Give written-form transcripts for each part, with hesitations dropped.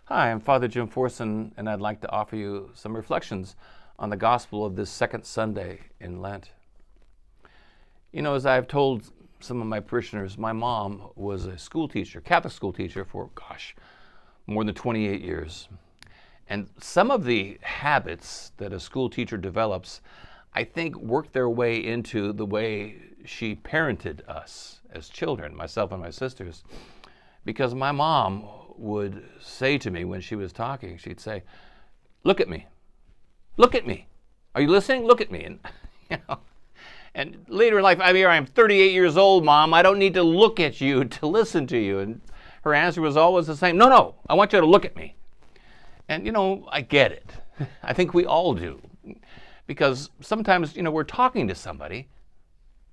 Hi, I'm Father Jim Forson, and I'd like to offer you some reflections on the gospel of this second Sunday in Lent. You know, as I've told some of my parishioners, my mom was a school teacher, Catholic school teacher for, more than 28 years. And some of the habits that a school teacher develops, I think, work their way into the way she parented us as children, myself and my sisters. Because my mom would say to me when she was talking, she'd say, "Look at me. Look at me. Are you listening? Look at me." And, and later in life, I'm 38 years old, Mom. I don't need to look at you to listen to you. And her answer was always the same. No, I want you to look at me. And, I get it. I think we all do. Because sometimes, we're talking to somebody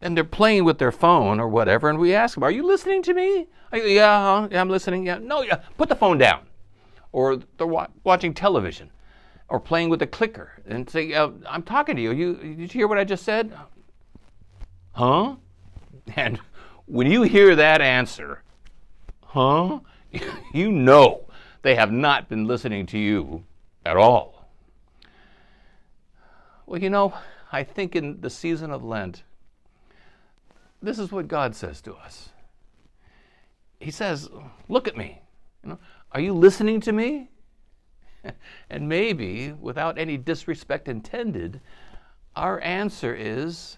and they're playing with their phone or whatever, and we ask them, "Are you listening to me?" Yeah, I'm listening. Yeah, no, yeah, put the phone down. Or they're watching television or playing with the clicker and say, "I'm talking to you. Did you hear what I just said?" Huh? And when you hear that answer, huh, you know they have not been listening to you at all. Well, I think in the season of Lent, this is what God says to us. He says, "Look at me. Are you listening to me?" And maybe, without any disrespect intended, our answer is,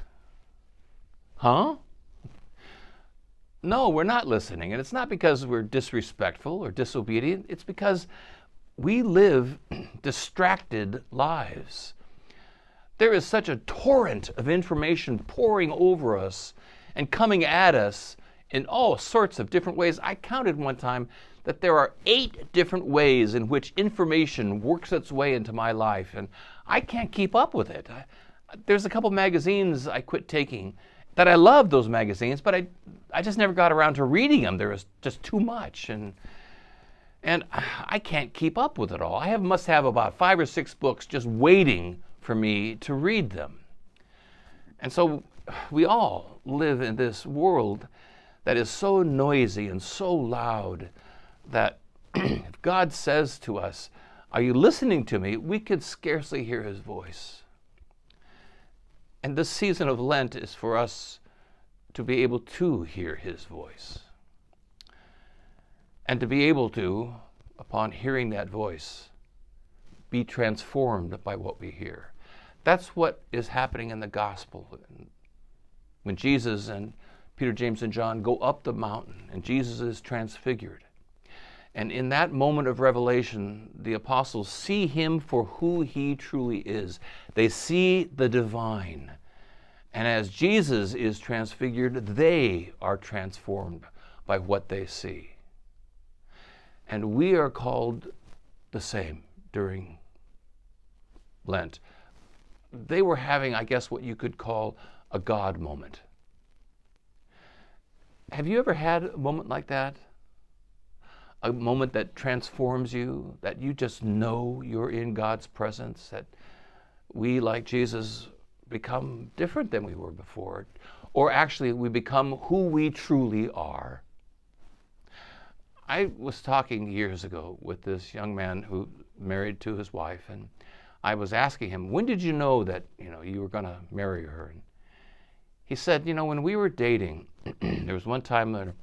huh? No, we're not listening. And it's not because we're disrespectful or disobedient. It's because we live distracted lives. There is such a torrent of information pouring over us and coming at us in all sorts of different ways. I counted one time that there are 8 different ways in which information works its way into my life, and I can't keep up with it. There's a couple magazines I quit taking that I love, those magazines, but I just never got around to reading them. There was just too much, and I can't keep up with it all. I must have about 5 or 6 books just waiting for me to read them. And so we all live in this world that is so noisy and so loud that if God says to us, "Are you listening to me?" we could scarcely hear his voice. And this season of Lent is for us to be able to hear his voice. And to be able to, upon hearing that voice, be transformed by what we hear. That's what is happening in the gospel. When Jesus and Peter, James, and John go up the mountain and Jesus is transfigured. And in that moment of revelation, the apostles see him for who he truly is. They see the divine. And as Jesus is transfigured, they are transformed by what they see. And we are called the same during Lent. They were having, I guess, what you could call a God moment. Have you ever had a moment like that? A moment that transforms you, that you just know you're in God's presence, that we, like Jesus, become different than we were before, or actually we become who we truly are. I was talking years ago with this young man who married to his wife, and I was asking him, "When did you know that you were going to marry her?" And he said, "When we were dating, there was one time that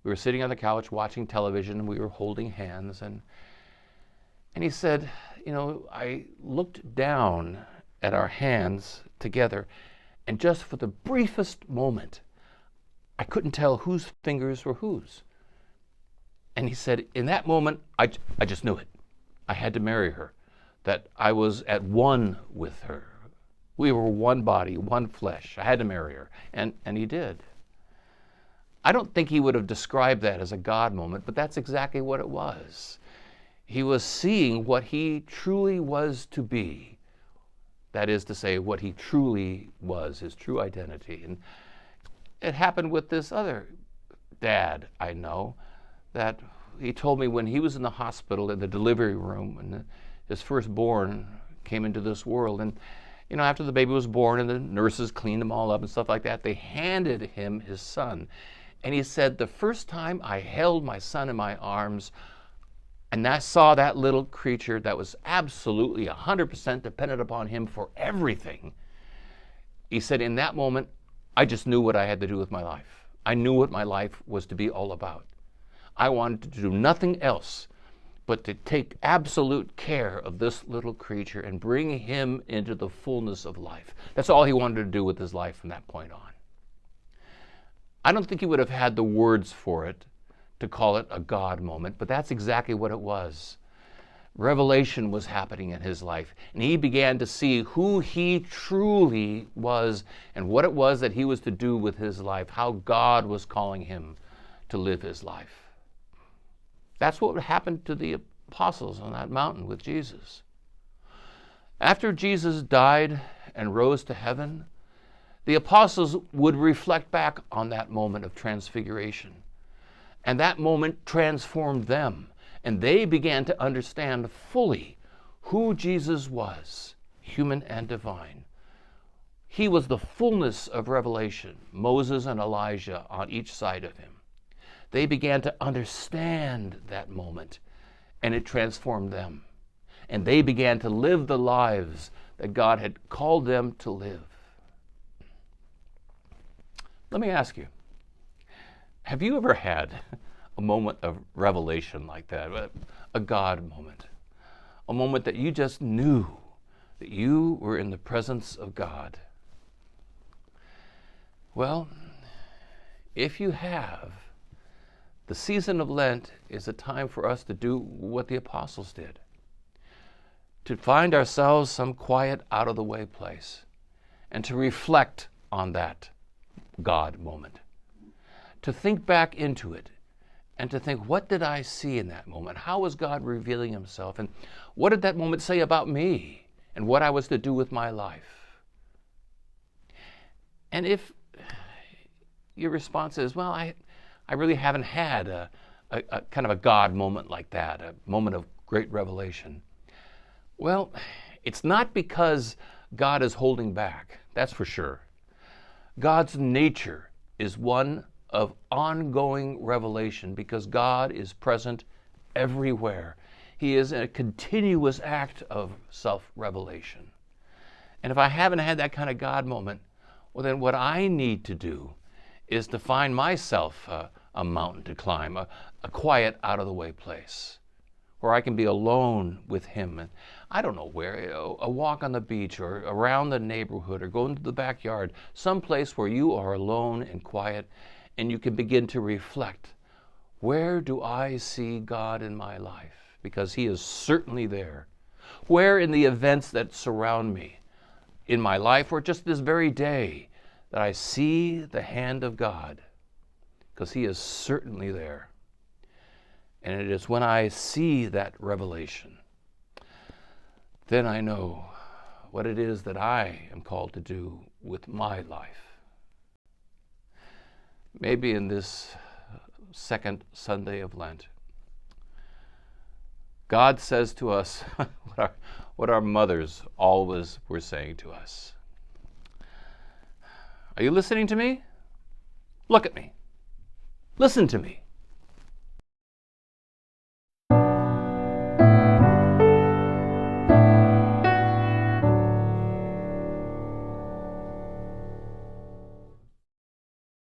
we were sitting on the couch watching television and we were holding hands, and he said, I looked down at our hands together, and just for the briefest moment, I couldn't tell whose fingers were whose." And he said, in that moment, I just knew it. I had to marry her, that I was at one with her. We were one body, one flesh. I had to marry her, and he did. I don't think he would have described that as a God moment, but that's exactly what it was. He was seeing what he truly was to be. That is to say, what he truly was, his true identity. And it happened with this other dad I know, that he told me when he was in the hospital in the delivery room and his firstborn came into this world, and after the baby was born and the nurses cleaned him all up and stuff like that, they handed him his son. And he said, "The first time I held my son in my arms, And I saw that little creature that was absolutely 100% dependent upon him for everything. He said, in that moment, I just knew what I had to do with my life. I knew what my life was to be all about. I wanted to do nothing else but to take absolute care of this little creature and bring him into the fullness of life. That's all he wanted to do with his life from that point on. I don't think he would have had the words for it to call it a God moment, but that's exactly what it was. Revelation was happening in his life, and he began to see who he truly was and what it was that he was to do with his life, how God was calling him to live his life. That's what happened to the apostles on that mountain with Jesus. After Jesus died and rose to heaven, the apostles would reflect back on that moment of transfiguration. And that moment transformed them. And they began to understand fully who Jesus was, human and divine. He was the fullness of revelation, Moses and Elijah on each side of him. They began to understand that moment, and it transformed them. And they began to live the lives that God had called them to live. Let me ask you, have you ever had a moment of revelation like that, a God moment, a moment that you just knew that you were in the presence of God? Well, if you have, the season of Lent is a time for us to do what the apostles did, to find ourselves some quiet, out-of-the-way place, and to reflect on that God moment, to think back into it, and to think, what did I see in that moment? How was God revealing himself? And what did that moment say about me and what I was to do with my life? And if your response is, well, I really haven't had a kind of a God moment like that, a moment of great revelation. Well, it's not because God is holding back, that's for sure. God's nature is one of ongoing revelation because God is present everywhere. He is a continuous act of self-revelation. And if I haven't had that kind of God moment, well, then what I need to do is to find myself a mountain to climb, a quiet, out-of-the-way place where I can be alone with him. And I don't know where, a walk on the beach or around the neighborhood or go into the backyard, someplace where you are alone and quiet and you can begin to reflect, where do I see God in my life? Because he is certainly there. Where in the events that surround me in my life or just this very day that I see the hand of God? Because he is certainly there. And it is when I see that revelation, then I know what it is that I am called to do with my life. Maybe in this second Sunday of Lent, God says to us what our mothers always were saying to us. Are you listening to me? Look at me. Listen to me.